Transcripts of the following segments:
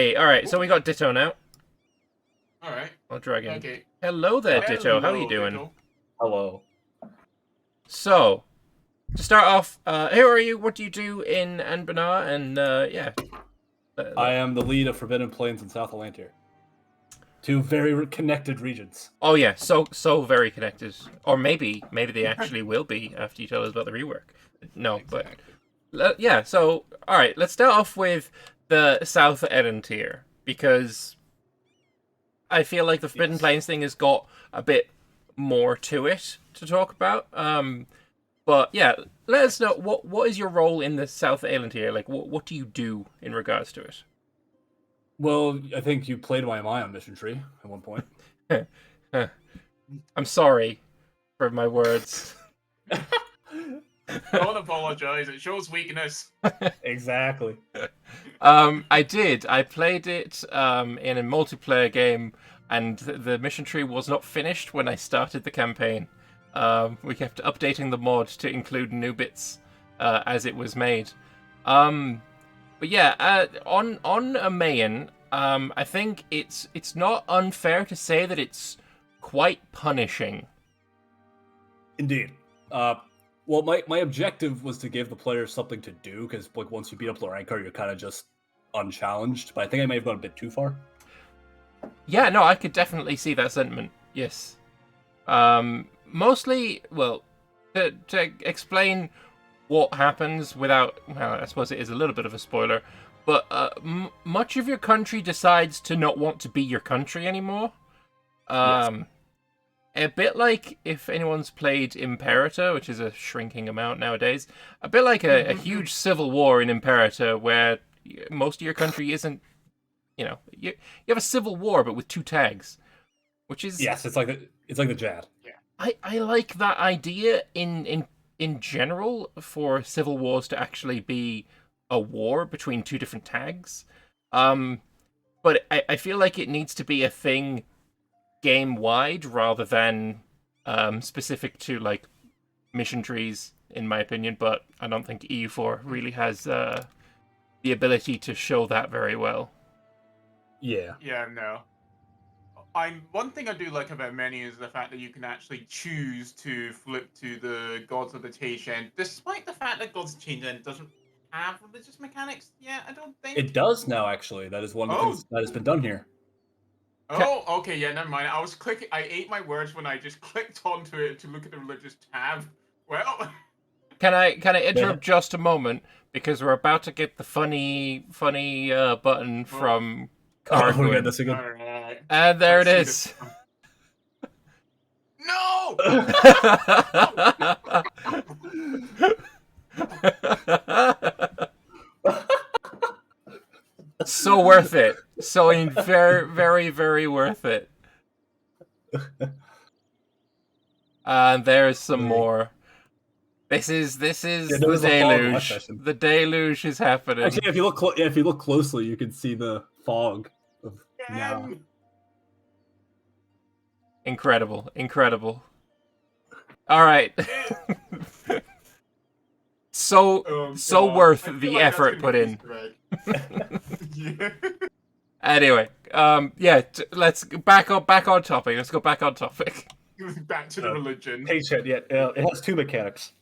Hey, alright, so we got Ditto now. Alright. I'll drag in. Okay. Hello there, Ditto. How are you Hello, doing? Ditto. Hello. So, to start off, who are you? What do you do in Anbennar? And, yeah. I am the lead of Forbidden Plains and South Atlantia. Two very connected regions. Oh, yeah, so very connected. Or maybe they actually will be after you tell us about the rework. No, Exactly. but... yeah, so, alright, let's start off with the South Atlantia. Because I feel like the Forbidden Plains thing has got a bit more to it to talk about. But yeah, let us know what is your role in the South Atlantia? Like, what do you do in regards to it? Well, I think you played my Ion mission tree at one point. I'm sorry for my words. Don't apologize. It shows weakness. Exactly. I did. I played it in a multiplayer game, and the mission tree was not finished when I started the campaign. We kept updating the mod to include new bits as it was made. But yeah, on a main, I think it's not unfair to say that it's quite punishing. Indeed. Well, my objective was to give the players something to do, because like once you beat up Loranko, you're kind of just unchallenged. But I think I may have gone a bit too far. Yeah, no, I could definitely see that sentiment. Yes. Mostly, well, to explain what happens without, well, I suppose it is a little bit of a spoiler, but much of your country decides to not want to be your country anymore. Yes. A bit like if anyone's played Imperator, which is a shrinking amount nowadays, a bit like a huge civil war in Imperator where most of your country isn't, you have a civil war but with two tags, which is... Yes, it's like the Jad. I like that idea in general for civil wars to actually be a war between two different tags. But I feel like it needs to be a thing game-wide rather than specific to, like, mission trees, in my opinion, but I don't think EU4 really has the ability to show that very well. Yeah. Yeah, no. One thing I do like about many is the fact that you can actually choose to flip to the Gods of the Taishan, despite the fact that Gods of the Taishan doesn't have religious mechanics yet, I don't think. It does now, actually. That is one of the things that has been done here. Oh, okay, yeah, never mind. I ate my words when I just clicked onto it to look at the religious tab. Well... Can I interrupt just a moment, because we're about to get the funny button from Cargwin. That's a good... Alright. And there it is. No! So worth it. So very, very, very worth it. And there's some more. This is the deluge. The deluge is happening. Actually, if you look closely, you can see the fog of now. Incredible. All right. So worth the effort put in. Yeah. Anyway, yeah, let's back on topic. Let's go back on topic. Back to the religion. Taishan, yeah, it has two mechanics.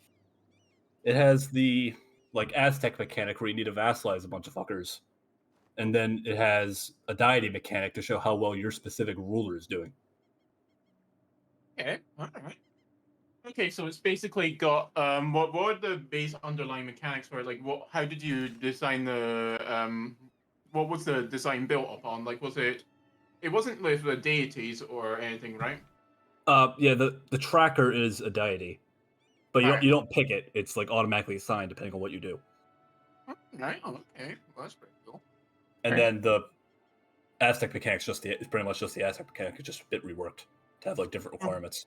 It has the Aztec mechanic where you need to vassalize a bunch of fuckers, and then it has a deity mechanic to show how well your specific ruler is doing. Okay, alright. Okay, so it's basically got what are the base underlying mechanics for it? Like how did you design the what was the design built upon? Like it wasn't with the deities or anything, right? Yeah, the tracker is a deity. But you don't pick it. It's like automatically assigned depending on what you do. Right. Oh, okay. Well, that's pretty cool. And then the Aztec mechanics it's pretty much just the Aztec mechanic. It's just a bit reworked to have like different requirements.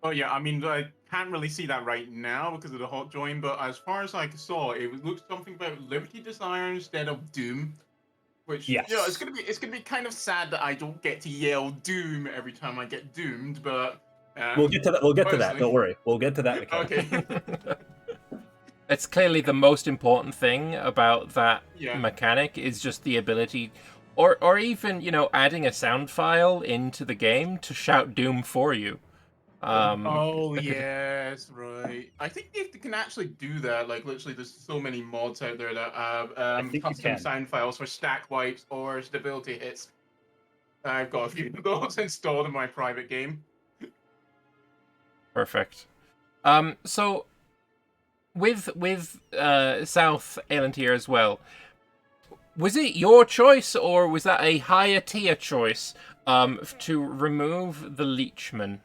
Oh yeah, I mean I can't really see that right now because of the hot join, but as far as I saw, it looked something about Liberty Desire instead of Doom. Which it's gonna be kind of sad that I don't get to yell Doom every time I get doomed, but we'll get to that. We'll get to that. Don't worry. We'll get to that mechanic. Okay. It's clearly the most important thing about that Yeah. mechanic is just the ability, or even adding a sound file into the game to shout Doom for you. Oh that could- yes, right. I think they can actually do that. Like literally, there's so many mods out there that have I think you custom can. sound files for stack wipes or stability hits. I've got a few of those installed in my private game. Perfect. So with South Elantir as well, was it your choice or was that a higher tier choice to remove the Leechman?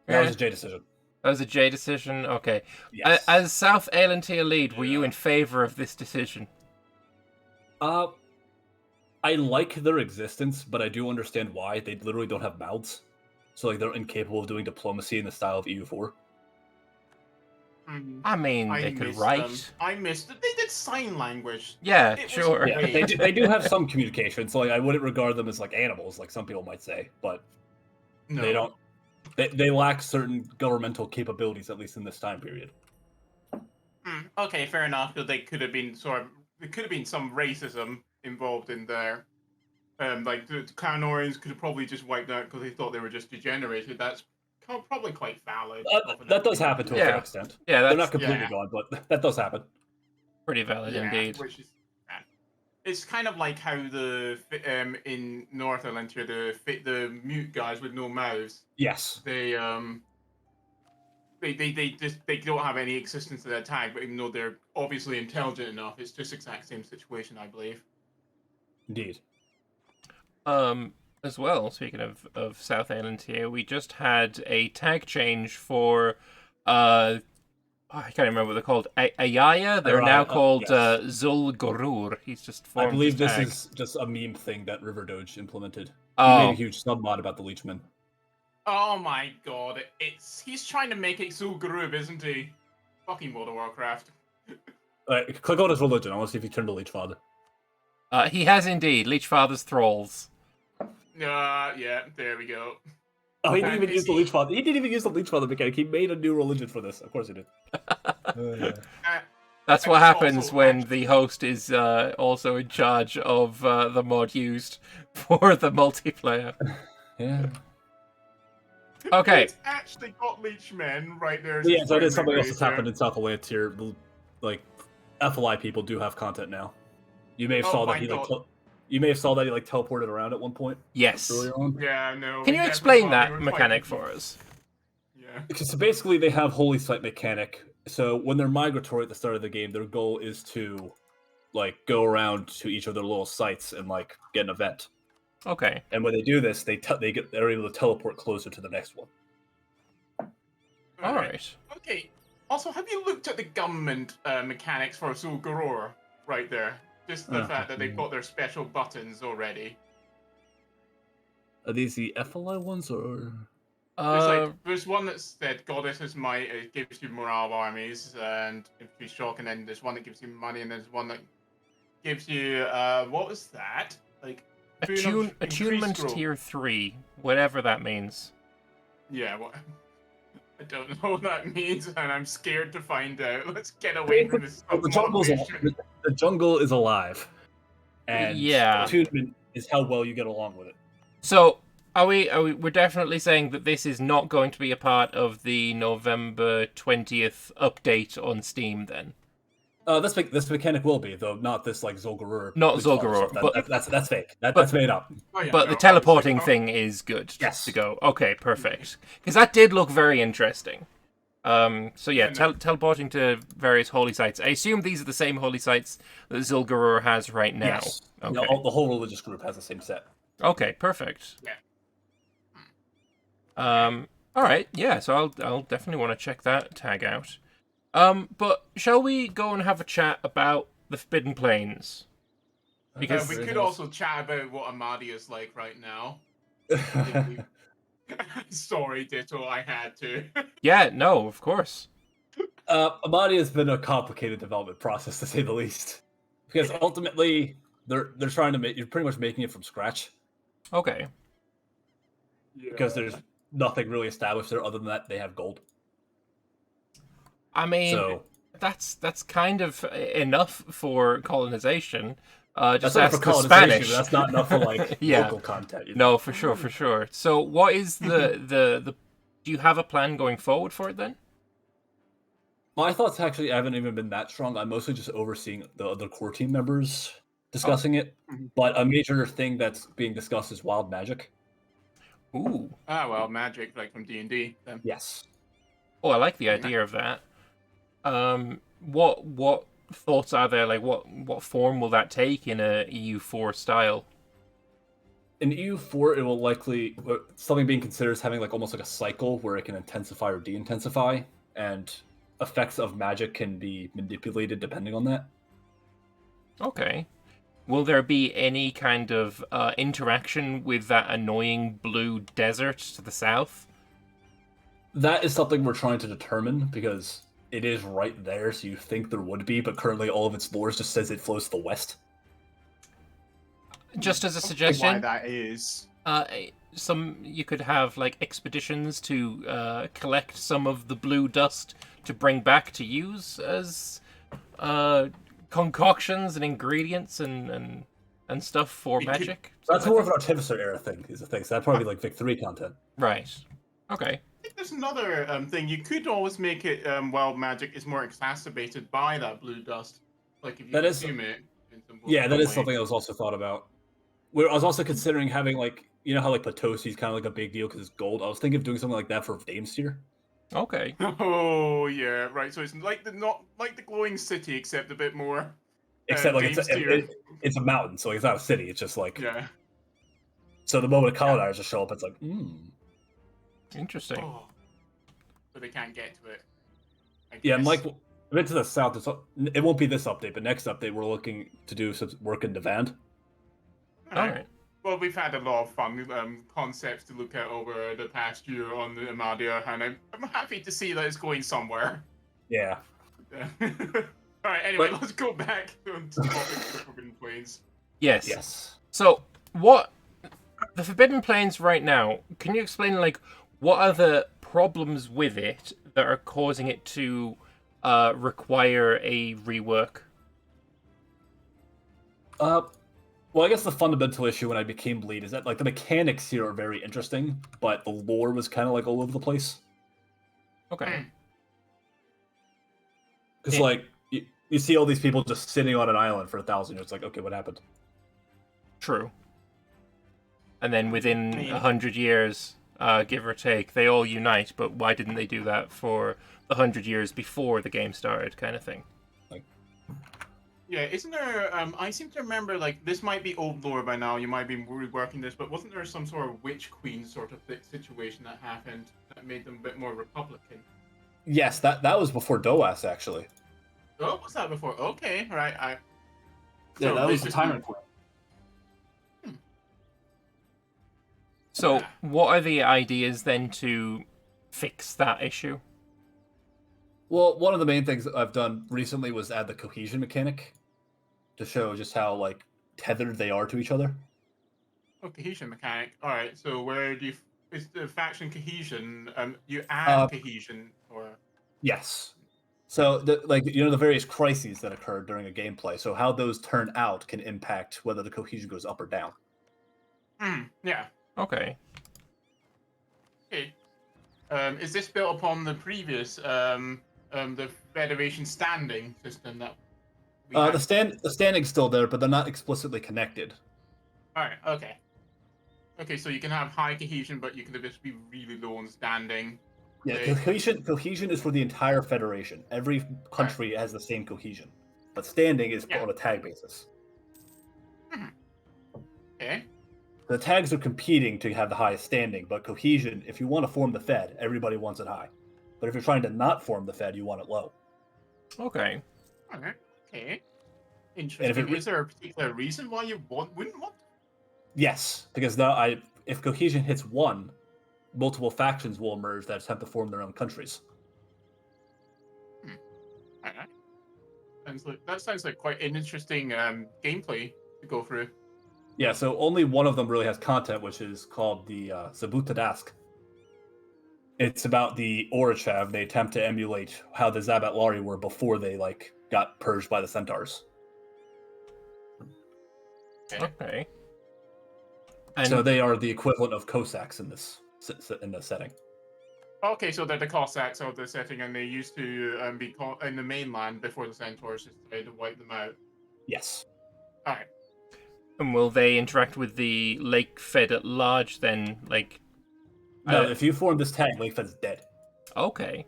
That was a J decision. That was a J decision? Okay. Yes. As South Elantir lead, were you in favor of this decision? I like their existence, but I do understand why. They literally don't have mouths. So like they're incapable of doing diplomacy in the style of EU4. I mean, they could write. I missed it. They did sign language. Yeah, sure. Yeah, they do have some communication, so like I wouldn't regard them as like animals, like some people might say, but No. they don't. They lack certain governmental capabilities, at least in this time period. Okay, fair enough. Because they could have been there could have been some racism involved in there. Like the Clanorians could have probably just wiped out because they thought they were just degenerated. That's probably quite valid. That does happen to a fair extent. Yeah, they're not completely gone, but that does happen. Pretty valid indeed. Which is, it's kind of like how the in North Atlantia the mute guys with no mouths. Yes. They don't have any existence to their tag, but even though they're obviously intelligent enough, it's just exact same situation, I believe. Indeed. As well, speaking of South Island here, we just had a tag change for I can't remember what they're called. Ayaya. They're now called Zul Gorur. He's just formed. I believe this tag. is just a meme thing that River Doge implemented. Oh. He made a huge submod about the Leechman. Oh my god, he's trying to make it Zul Gorur, isn't he? Fucking World of Warcraft. Click on his religion. I want to see if he turned to Leech Father. He has indeed. Leech Father's thralls. Yeah, there we go. Oh, he didn't even use the Leech Father. He didn't even use the Leech Father mechanic. He made a new religion for this. Of course he did. That's what happens when the host is also in charge of the mod used for the multiplayer. Yeah. Okay. It's actually got Leechmen right there. Yeah, so it is something else that's happened in South Atlantia. Like, FLI people do have content now. You may have saw that he teleported around at one point. Yes. Earlier on. Yeah, no. Can you explain that mechanic for us? Yeah. So basically, they have Holy Site mechanic. So when they're migratory at the start of the game, their goal is to, like, go around to each of their little sites and like get an event. Okay. And when they do this, they're able to teleport closer to the next one. All right. Okay. Also, have you looked at the government mechanics for Zul Gorur right there? Just the fact that they've got their special buttons already. Are these the FLI ones or? There's one that said Goddess's Might, it gives you morale of armies and infantry shock, and then there's one that gives you money, and there's one that gives you what was that? Like attunement tier 3, whatever that means. Yeah, what? I don't know what that means, and I'm scared to find out. Let's get away from this. The jungle is alive, and attunement is how well you get along with it. So, we're definitely saying that this is not going to be a part of the November 20th update on Steam, then? This mechanic will be, though not this like Zul Gorur. Not Zul Gorur, but that's fake. That's made up. But the teleporting thing is good. Yes. To go. Okay, perfect. Because that did look very interesting. So yeah, teleporting to various holy sites. I assume these are the same holy sites that Zul Gorur has right now. Yes. Okay. The whole religious group has the same set. Okay, perfect. Yeah. All right. Yeah. So I'll definitely want to check that tag out. But shall we go and have a chat about the Forbidden Plains? Because we could also chat about what Amadi is like right now. Sorry, Ditto, I had to. Yeah, no, of course. Amadi has been a complicated development process, to say the least. Because ultimately, they're trying to you're pretty much making it from scratch. Okay. Yeah. Because there's nothing really established there other than that they have gold. I mean, that's kind of enough for colonization. Just That's enough for ask the colonization, Spanish. but that's not enough for like Yeah. local content. You know? No, for sure, for sure. So, what is the? Do you have a plan going forward for it then? My thoughts actually haven't even been that strong. I'm mostly just overseeing the other core team members Oh. discussing it. Mhm. But a major thing that's being discussed is wild magic. Ooh. Ah, well, magic, like from D&D. Yes. Oh, I like the idea of that. What thoughts are there? Like, what form will that take in a EU4 style? In EU4, it will likely something being considered as having like almost like a cycle where it can intensify or de-intensify, and effects of magic can be manipulated depending on that. Okay. Will there be any kind of interaction with that annoying blue desert to the south? That is something we're trying to determine because it is right there, so you think there would be, but currently all of its lore just says it flows to the west. Just as a Why suggestion, that is? you could have like expeditions to collect some of the blue dust to bring back to use as concoctions and ingredients and stuff for We could- magic. That's more of an Artificer era thing, is the thing. So that'd probably be like Vic 3 content. Right. Okay. I think there's another thing. You could always make it wild magic is more exacerbated by that blue dust. Like if you That is- consume it. In some Yeah, that way. is something that was also thought about. I was also considering having like, you know how like Potosi is kind of like a big deal because it's gold. I was thinking of doing something like that for Damestier. Okay. Oh yeah, right. So it's like not like the glowing city, except a bit more. Except like Damestier. it's a mountain, so it's not a city. It's just like Yeah. So the moment colonizers show up, it's like, Interesting. Oh. So they can't get to it. I Yeah, and guess. like a bit to the south. It won't be this update, but next update we're looking to do some work in Devant. All right. Well, we've had a lot of fun concepts to look at over the past year on the Amadia, and I'm happy to see that it's going somewhere. Yeah. All right. Anyway, But- let's go back to the topic of the Forbidden Plains. Yes. Yes. So, what the Forbidden Plains right now? Can you explain like what are the problems with it that are causing it to require a rework? Well, I guess the fundamental issue when I became lead is that like the mechanics here are very interesting, but the lore was kind of like all over the place. Okay. Because Yeah. like you see all these people just sitting on an island for 1,000 years. It's like, okay, what happened? True. And then within I mean- 100 years, give or take, they all unite. But why didn't they do that for the 100 years before the game started, kind of thing? Yeah, isn't there? I seem to remember like this might be old lore by now. You might be reworking this, but wasn't there some sort of witch queen sort of situation that happened that made them a bit more Republican? Yes, that was before Doas actually. Oh, was that before? Okay, right. Yeah, So that they was the just- timing point. So, Yeah. what are the ideas then to fix that issue? Well, one of the main things that I've done recently was add the cohesion mechanic to show just how like tethered they are to each other. Oh, cohesion mechanic. All right. So where do you? Is the faction cohesion? You add cohesion or? Yes. So the various crises that occurred during a gameplay. So how those turn out can impact whether the cohesion goes up or down. Yeah. Okay. Okay. Is this built upon the previous the Federation standing system that? We had? The standing's still there, but they're not explicitly connected. All right. Okay. Okay, so you can have high cohesion, but you can just be really low on standing. Yeah, Okay. cohesion is for the entire federation. Every country has the same cohesion, but standing is on a tag basis. Okay. The tags are competing to have the highest standing, but cohesion, if you want to form the Fed, everybody wants it high. But if you're trying to not form the Fed, you want it low. Okay. All right. Okay. Interesting. Is there a particular reason why you wouldn't want? Yes, because now if cohesion hits 1, multiple factions will emerge that attempt to form their own countries. All right. That sounds like quite an interesting gameplay to go through. Yeah, so only one of them really has content, which is called the Zabutadask. It's about the Orochav. They attempt to emulate how the Zabatlari were before they got purged by the Centaurs. Okay. So they are the equivalent of Cossacks in this setting. Okay, so they're the Cossacks of the setting, and they used to be in the mainland before the Centaurs decided to wipe them out. Yes. All right. And will they interact with the Lake Fed at large then? Like, no, if you form this tag, Lake Fed's dead. Okay.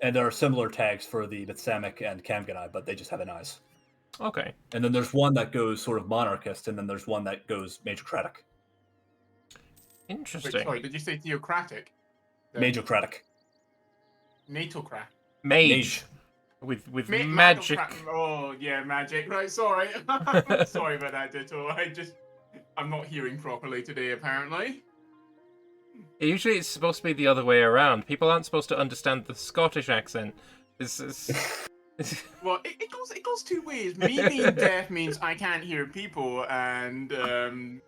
And there are similar tags for the Bitsamic and Kamganai, but they just have an eyes. Okay. And then there's one that goes sort of monarchist, and then there's one that goes majorcratic. Interesting. Wait, sorry, did you say theocratic? Majorcratic. Natocrat. Mage. With magic. Oh yeah, magic. Right, sorry. Sorry about that, Ditto. I'm not hearing properly today, apparently. Usually it's supposed to be the other way around. People aren't supposed to understand the Scottish accent. This is... Well, it goes two ways. Me being deaf means I can't hear people, and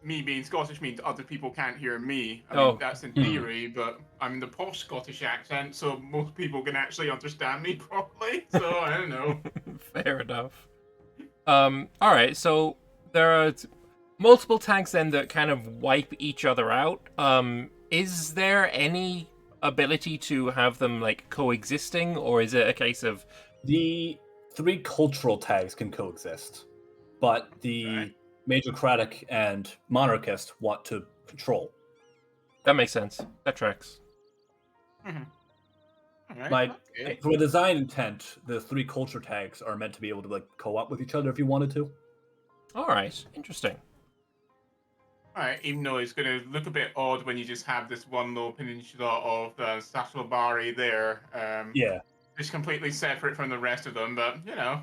me being Scottish means other people can't hear me. I mean, that's in theory, but I'm in the posh Scottish accent, so most people can actually understand me properly. So I don't know. Fair enough. All right, so there are multiple tags then that kind of wipe each other out. Is there any ability to have them like coexisting, or is it a case of the 3 cultural tags can coexist, but the majorcratic and monarchist want to control? That makes sense. That tracks. Mm-hmm. Right. From a design intent, the 3 culture tags are meant to be able to co-op with each other if you wanted to. All right, interesting. Alright, even though it's going to look a bit odd when you just have this one little peninsula of Satlabari there. Yeah. Just completely separate from the rest of them, but you know.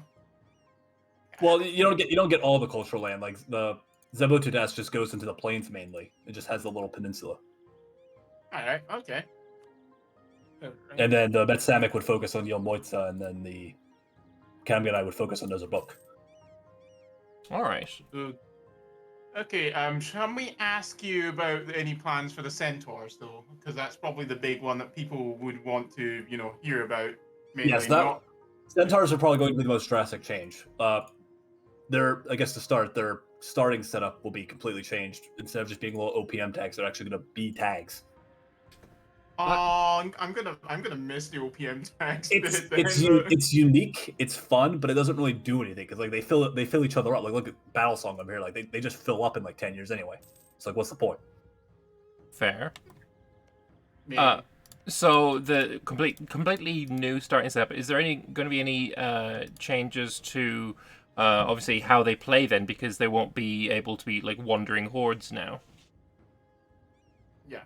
Well, you don't get all the cultural land. Like the Zabutudas just goes into the plains mainly. It just has the little peninsula. Alright, okay. And then the Betsamic would focus on Yelmoitsa, and then the Kamganai would focus on Nozabuk. All right. Okay, shall we ask you about any plans for the Centaurs, though? Because that's probably the big one that people would want to, hear about. Mainly. Yes, Centaurs are probably going to be the most drastic change. Their starting setup will be completely changed. Instead of just being little OPM tags, they're actually going to be tags. Oh, I'm gonna miss the OPM tags. It's unique, it's fun, but it doesn't really do anything because they fill each other up. Like look at Battle Song up here, they just fill up in 10 years anyway. It's what's the point? Fair. So the completely new starting setup. Is there going to be any changes to obviously how they play then, because they won't be able to be wandering hordes now? Yeah.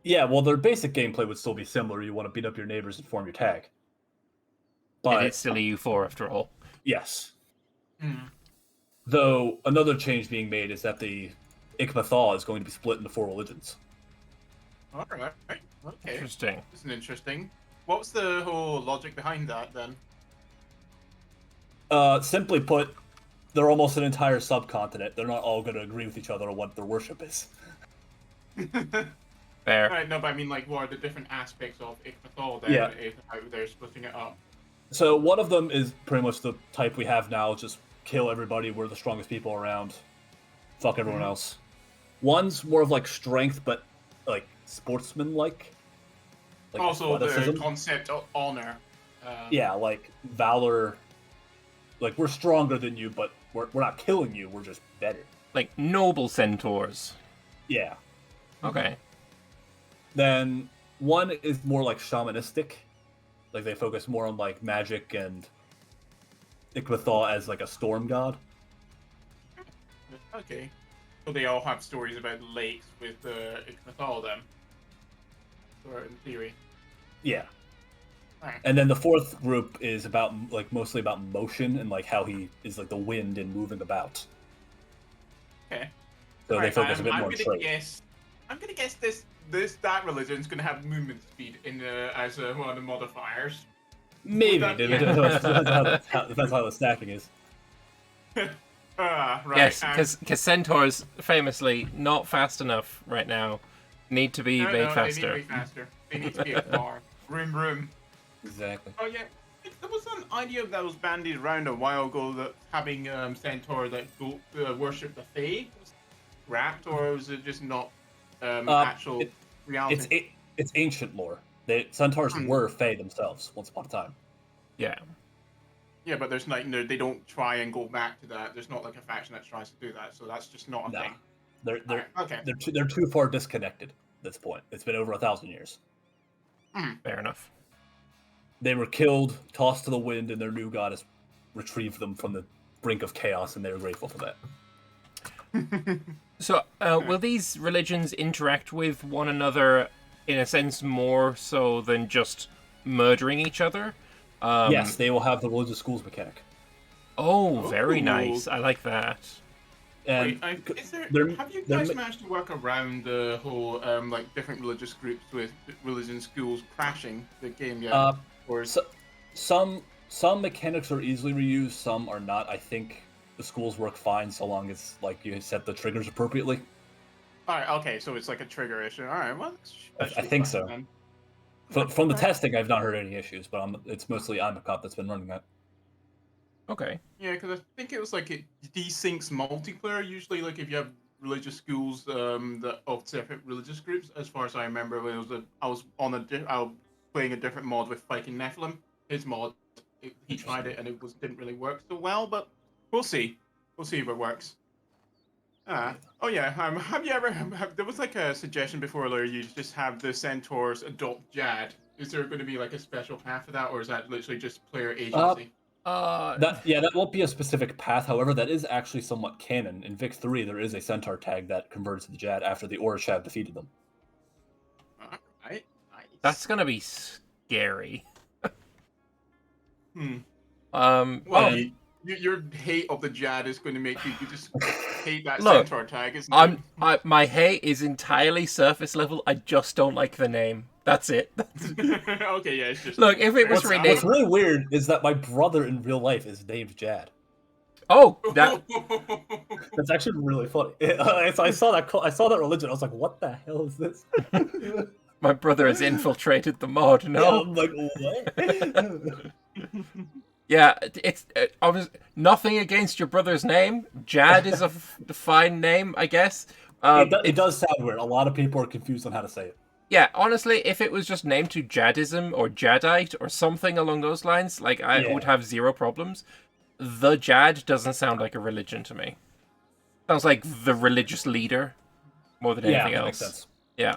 Yeah, well, their basic gameplay would still be similar. You want to beat up your neighbors and form your tag. But it's still EU4 after all. Yes. Mm. Though another change being made is that the Ikmathal is going to be split into 4 religions. All right. Okay. Interesting. This is interesting. What's the whole logic behind that then? Simply put, they're almost an entire subcontinent. They're not all going to agree with each other on what their worship is. Fair. Right, no, but I mean, what are the different aspects of Ikmathal then? Yeah. How they're splitting it up? So one of them is pretty much the type we have now, just kill everybody, we're the strongest people around, fuck everyone else. One's more of strength, but sportsman-like. Also athleticism. the concept of honor. Yeah, valor. We're stronger than you, but we're not killing you, we're just better. Noble centaurs. Yeah. Okay. Then one is more shamanistic. They focus more on magic and Ikmathal as a storm god. Okay. So they all have stories about lakes with Ikmathal then? Or in theory? Yeah. Right. And then the 4th group is about mostly about motion and how he is the wind and moving about. Okay. So they focus a bit more on strength. I'm gonna guess that religion's gonna have movement speed as one of the modifiers. Maybe. Depends how the stacking is. Right. Yes, because Centaurs famously not fast enough right now. Need to be made They need to faster. be faster. They need to be a car. Room. Exactly. Oh yeah, there was an idea that was bandied around a while ago that having Centaur that go worship the Fae was scrapped, or was it just not actual reality? It's ancient lore. Centaurs Hmm. were Fae themselves once upon a time. Yeah. Yeah, but there's like they don't try and go back to that. There's not like a faction that tries to do that, so that's just not a thing. Okay. They're too far disconnected at this point. It's been over 1,000 years. Fair enough. They were killed, tossed to the wind, and their new goddess retrieved them from the brink of chaos, and they were grateful for that. So, will these religions interact with one another in a sense more so than just murdering each other? Yes, they will have the religious schools mechanic. Oh, very nice. I like that. And wait, have you guys managed to work around the whole like different religious groups with religion schools crashing the game yet? Some mechanics are easily reused, some are not. I think the schools work fine so long as like you set the triggers appropriately. All right, okay, so it's like a trigger issue. All right, well, I think so. Then. From the testing, I've not heard any issues, but it's mostly Imacop that's been running that. Okay. Yeah, because I think it was like it desyncs multiplayer usually. Like if you have religious schools that of separate religious groups, as far as I remember, I was playing a different mod with Viking Nephilim. His mod, he tried it and it didn't really work so well, but we'll see. We'll see if it works. Oh yeah. Have you ever? There was like a suggestion before where you just have the Centaurs adopt Jad. Is there going to be like a special path for that, or is that literally just player agency? That won't be a specific path. However, that is actually somewhat canon. In Vic 3, there is a Centaur tag that converts to the Jad after the Orishab defeated them. Alright, nice. That's gonna be scary. Your hate of the Jad is going to make you just hate that Look, Centaur tag, isn't it? My hate is entirely surface level. I just don't like the name. That's it. Okay, yeah, it's just... Look, if it was renamed... What's really weird is that my brother in real life is named Jad. Oh, that's actually really funny. I saw that religion. I was like, "What the hell is this?" My brother has infiltrated the mod. No, yeah, I'm like, what? Yeah, it's nothing against your brother's name. Jad is a fine name, I guess. It does sound weird. A lot of people are confused on how to say it. Yeah, honestly, if it was just named to Jadism or Jadite or something along those lines, like I would have zero problems. The Jad doesn't sound like a religion to me. Sounds like the religious leader more than anything else. Makes sense. Yeah.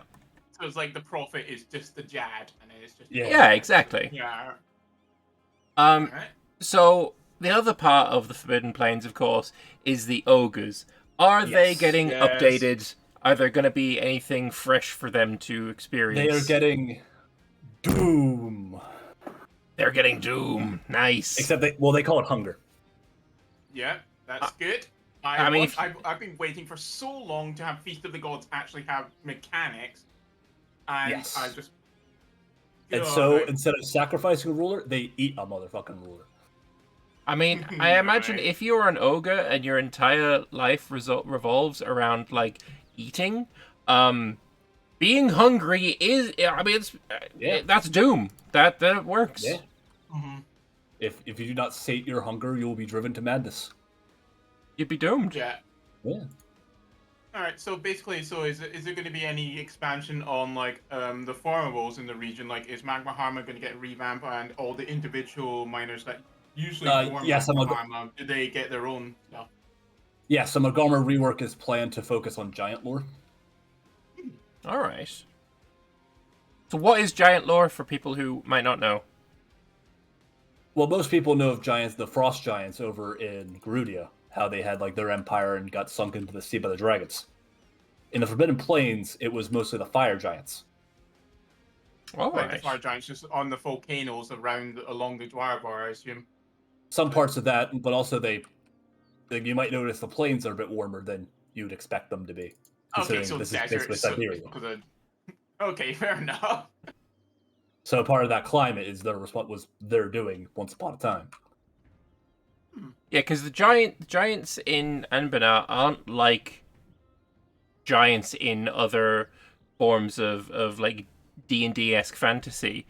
So it's like the prophet is just the Jad, and it's just yeah, exactly. Yeah. Right. So the other part of the Forbidden Plains, of course, is the ogres. Are they getting updated? Are there going to be anything fresh for them to experience? They are getting Doom. They're getting Doom. Nice. Except they call it Hunger. Yeah, that's good. I've been waiting for so long to have Feast of the Gods actually have mechanics, and I just. And so instead of sacrificing a ruler, they eat a motherfucking ruler. I mean, I imagine if you're an ogre and your entire life revolves around like eating, being hungry is. I mean, that's doom. That works. Yeah. Mm-hmm. If you do not sate your hunger, you will be driven to madness. You'd be doomed. Yeah. Yeah. All right. So basically, is there going to be any expansion on like the formables in the region? Like, is Magma Harma going to get revamped, and all the individual miners that usually form Magma Harma, do they get their own stuff? Yeah. So Magarma rework is planned to focus on giant lore. All right. So what is giant lore for people who might not know? Well, most people know of giants, the frost giants over in Garudia, how they had like their empire and got sunk into the sea by the dragons. In the Forbidden Plains, it was mostly the fire giants. All right. The fire giants just on the volcanoes along the Dwarvar, I assume. Some parts of that, but also you might notice the plains are a bit warmer than you'd expect them to be. Okay, so this is basically Siberia. Okay, fair enough. So part of that climate is what was they're doing once upon a time. Yeah, because the giants in Anbennar aren't like giants in other forms of like D&D-esque fantasy,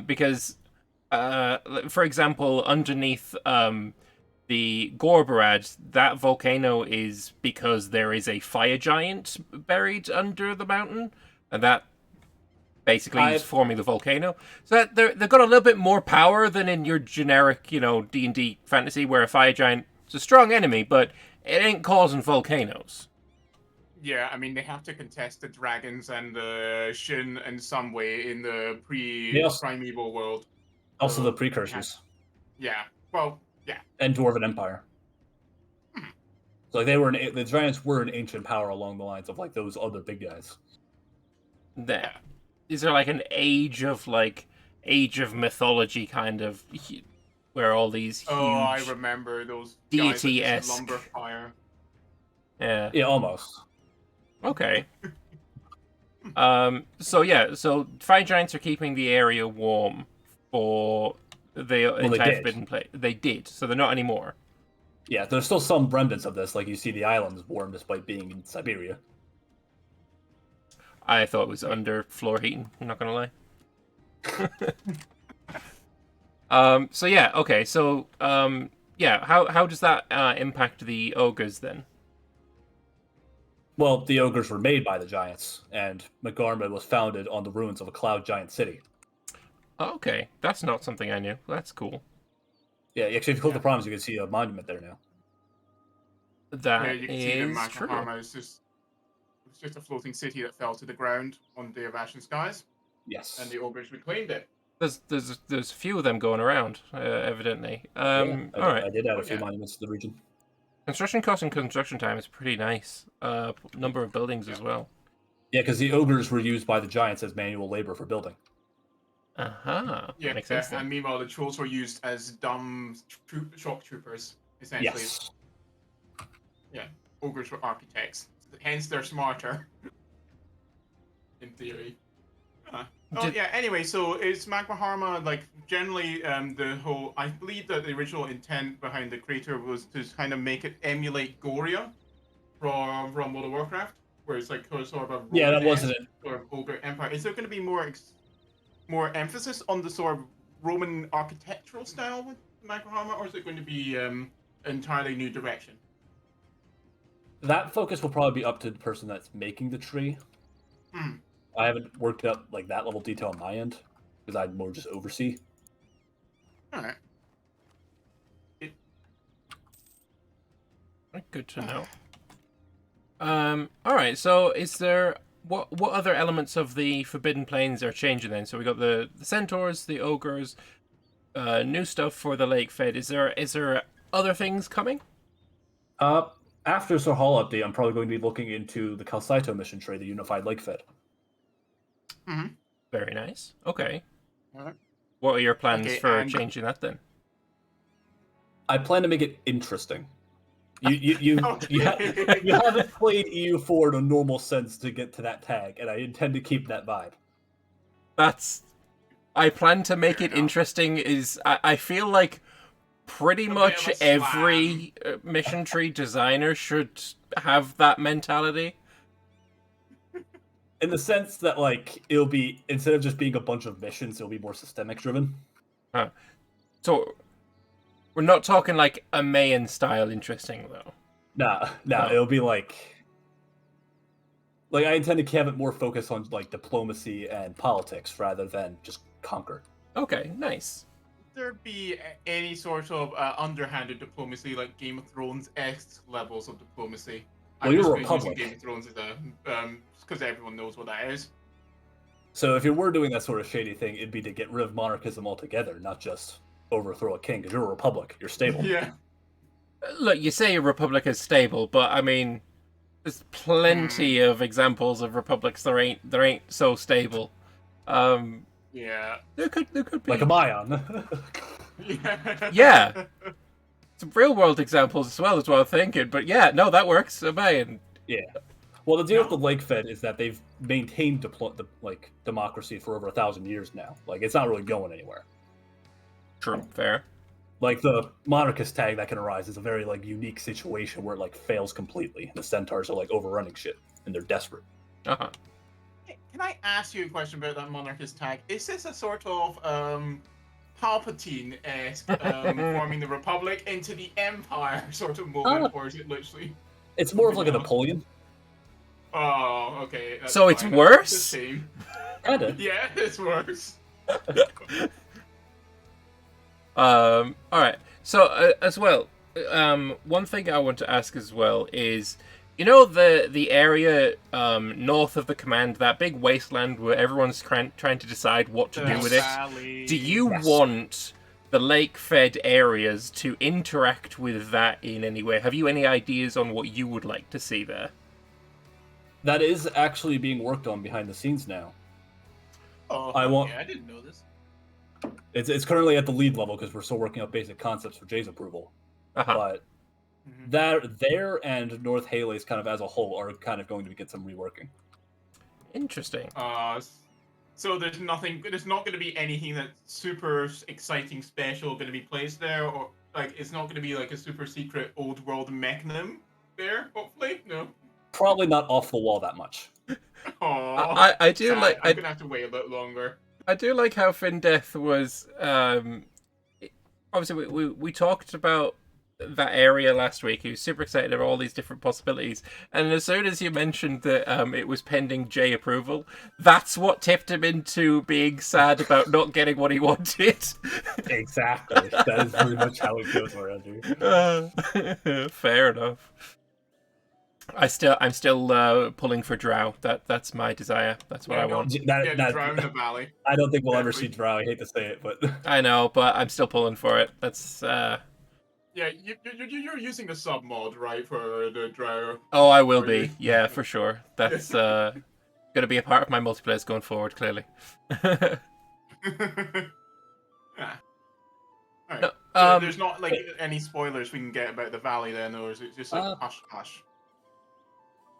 because for example, underneath the Gorbarad, that volcano is because there is a fire giant buried under the mountain, and that basically is forming the volcano. So that they've got a little bit more power than in your generic, D&D fantasy, where a fire giant is a strong enemy, but it ain't causing volcanoes. Yeah, I mean, they have to contest the dragons and the Shin in some way in the primeval world. Also, the precursors. Yeah. Well, yeah. And Dwarven Empire. So like the giants were an ancient power along the lines of like those other big guys. Is there like an age of mythology kind of where all these huge I remember those deity-esque lumber fire. Yeah. Yeah, almost. Okay. So fire giants are keeping the area warm for the entire Forbidden Place. They did, so they're not anymore. Yeah, there's still some remnants of this, like you see the islands warm despite being in Siberia. I thought it was under floor heating, I'm not gonna lie. So yeah, okay, so how does that impact the ogres then? Well, the ogres were made by the giants, and Magarma was founded on the ruins of a cloud giant city. Oh, okay, that's not something I knew. That's cool. Yeah, actually, if you click the proms, you can see a monument there now. That you can see the Magarma is just a floating city that fell to the ground on the Day of Ashen Skies. Yes. And the ogres reclaimed it. There's a few of them going around, evidently. All right. I did add a few monuments to the region. Construction cost and construction time is pretty nice. Number of buildings as well. Yeah, because the ogres were used by the giants as manual labor for building. Yeah, makes sense. And meanwhile, the trolls were used as dumb shock troopers, essentially. Yes. Yeah, ogres were architects. Hence, they're smarter. In theory. Anyway, so is Magmaharma, like, generally, I believe that the original intent behind the creator was to kind of make it emulate Goria from World of Warcraft, where it's like sort of a that wasn't it. Sort of ogre empire. Is there going to be more emphasis on the sort of Roman architectural style with Magmaharma, or is it going to be entirely new direction? That focus will probably be up to the person that's making the tree. I haven't worked up like that level of detail on my end because I'd more just oversee. All right. Good to know. All right. So, is there what other elements of the Forbidden Plains are changing then? So we got the Centaurs, the Ogres, new stuff for the Lake Fed. Is there other things coming? After this OVERHAUL update, I'm probably going to be looking into the Calcito mission trade, the Unified Lake Fed. Very nice. Okay. All right. What are your plans for changing that then? I plan to make it interesting. You haven't played EU4 in a normal sense to get to that tag, and I intend to keep that vibe. I plan to make it interesting. I feel like pretty much every mission tree designer should have that mentality. In the sense that, like, it'll be, instead of just being a bunch of missions, it'll be more systemic driven. So, we're not talking like a Mayan style interesting, though. Nah, it'll be like I intend to have it more focused on, like, diplomacy and politics rather than just conquer. Okay, nice. Would there be any sort of underhanded diplomacy, like Game of Thrones-esque levels of diplomacy? Well, you're a Republic. Game of Thrones is because everyone knows what that is. So if you were doing that sort of shady thing, it'd be to get rid of monarchism altogether, not just overthrow a king, because you're a republic. You're stable. Yeah. Look, you say a republic is stable, but I mean, there's plenty of examples of republics that ain't so stable. Yeah. There could be like a Mayan. Yeah. Some real world examples as well, is what I'm thinking. But yeah, no, that works. A Mayan. Yeah. Well, the deal with the Lake Fed is that they've maintained democracy for over 1,000 years now. Like, it's not really going anywhere. True. Fair. Like, the monarchist tag that can arise is a very, like, unique situation where it, like, fails completely. The Centaurs are, like, overrunning shit, and they're desperate. Uh-huh. can I ask you a question about that monarchist tag? Is this a sort of Palpatine-esque forming the Republic into the Empire sort of moment, or is it literally? It's more of like a Napoleon. Oh, okay. So it's worse? It's a shame. Kinda. Yeah, it's worse. All right. So as well, one thing I want to ask as well is, you know, the area north of the command, that big wasteland where everyone's trying to decide what to do with it. Do you want the lake-fed areas to interact with that in any way? Have you any ideas on what you would like to see there? That is actually being worked on behind the scenes now. Oh, I didn't know this. It's currently at the lead level because we're still working out basic concepts for Jay's approval. But that there and North Hales kind of as a whole are kind of going to get some reworking. Interesting. So there's nothing. There's not going to be anything that's super exciting, special going to be placed there, or like it's not going to be like a super secret old world mechanism there. Hopefully, no. Probably not off the wall that much. I do sad. like. I'm gonna have to wait a bit longer. I do like how Findeath was. Obviously, we talked about that area last week. He was super excited about all these different possibilities, and as soon as you mentioned that it was pending J approval, that's what tipped him into being sad about not getting what he wanted. Exactly. That is pretty much how it goes around here. Fair enough. I'm still pulling for Drow. That's my desire. That's what I want. Drow in the valley. I don't think we'll ever see Drow. I hate to say it, but I know, but I'm still pulling for it. That's Yeah, you're using the sub mod, right, for the Drow? Oh, I will be. Yeah, for sure. That's gonna be a part of my multiplayer going forward, clearly. Yeah. All right. No, there's not like any spoilers we can get about the valley then, or is it just like hush hush?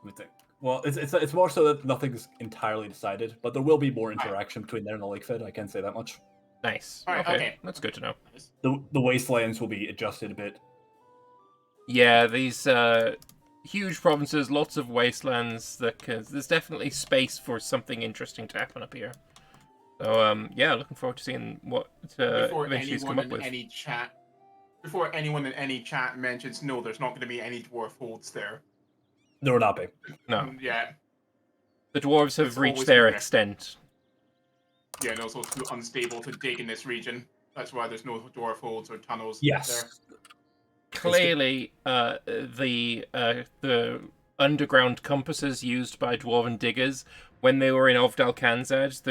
Let me think. Well, it's more so that nothing's entirely decided, but there will be more interaction between there and the lake fed. I can say that much. Nice. All right, okay. That's good to know. The wastelands will be adjusted a bit. Yeah, these huge provinces, lots of wastelands. There's definitely space for something interesting to happen up here. So yeah, looking forward to seeing what eventually come up with. Before anyone in any chat mentions, no, there's not going to be any dwarf holds there. There will not be. No. Yeah. The dwarves have reached their extent. Yeah, and also too unstable to dig in this region. That's why there's no dwarf holds or tunnels there. Clearly, the underground compasses used by dwarven diggers when they were in Ovdal Kanzad,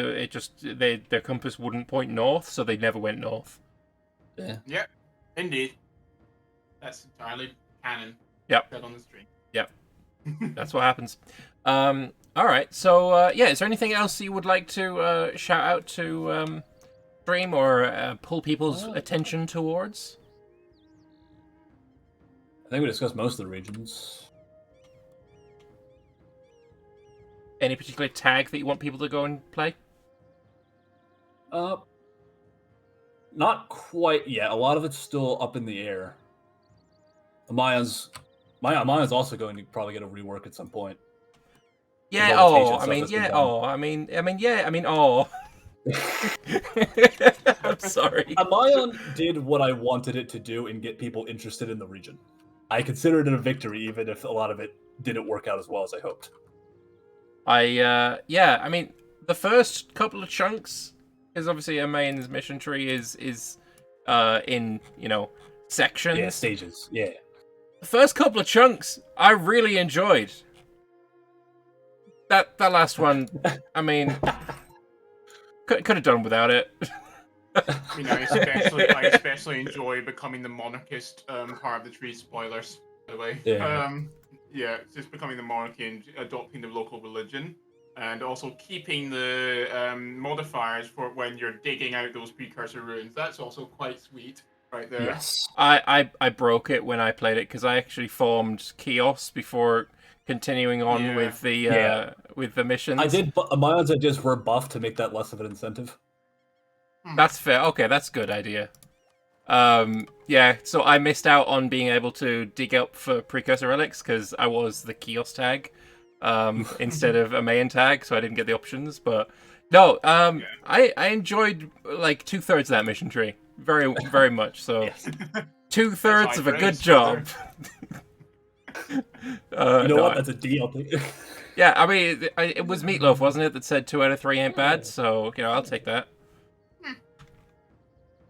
their compass wouldn't point north, so they never went north. Yeah. Yep. Indeed. That's entirely canon. Yep. Said on the stream. Yep. That's what happens. All right. So yeah, is there anything else you would like to shout out to stream or pull people's attention towards? I think we discussed most of the regions. Any particular tag that you want people to go and play? Not quite yet. A lot of it's still up in the air. Maya's also going to probably get a rework at some point. Yeah. Oh, I mean, yeah. Oh, I mean, yeah. I mean, oh. I'm sorry. Amayan did what I wanted it to do and get people interested in the region. I consider it a victory, even if a lot of it didn't work out as well as I hoped. Yeah. I mean, the first couple of chunks is obviously Amayan's mission tree is in sections. Yeah, stages. Yeah. The first couple of chunks I really enjoyed. That last one, I mean, could have done without it. I mean, I especially enjoy becoming the monarchist part of the tree. Spoilers, by the way. Yeah. Just becoming the monarchy and adopting the local religion, and also keeping the modifiers for when you're digging out those precursor ruins. That's also quite sweet, right there. Yes. I broke it when I played it because I actually formed Chaos before continuing on with the missions. I did. Amayan's ideas were buffed to make that less of an incentive. That's fair. Okay, that's a good idea. Yeah, so I missed out on being able to dig up for precursor relics because I was the Chaos tag. instead of a main tag, so I didn't get the options. But no, I enjoyed like 2/3 of that mission tree very very much. So 2/3 of a good job. You know what? That's a deal. Yeah, I mean, it was Meatloaf, wasn't it, that said 2 out of 3 ain't bad? So, I'll take that.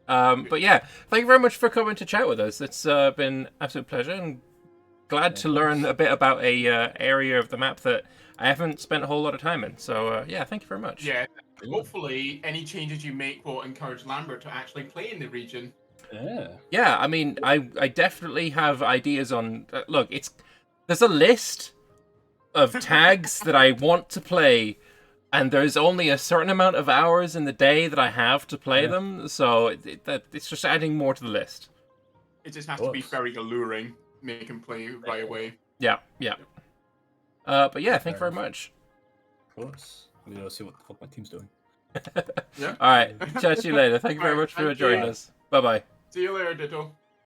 But yeah, thank you very much for coming to chat with us. It's been an absolute pleasure, and glad to learn a bit about a area of the map that I haven't spent a whole lot of time in. So, yeah, thank you very much. Yeah, hopefully any changes you make will encourage Lambert to actually play in the region. Yeah, I mean, I definitely have ideas on... look, there's a list of tags that I want to play, and there's only a certain amount of hours in the day that I have to play them, so it's just adding more to the list. It just has to be very alluring, make him play right away. Yeah. But yeah, thank you very much. Of course. Let me see what the fuck my team's doing. Yeah. Alright, chat to you later. Thank you very much for joining us. Bye-bye. See you later, Ditto.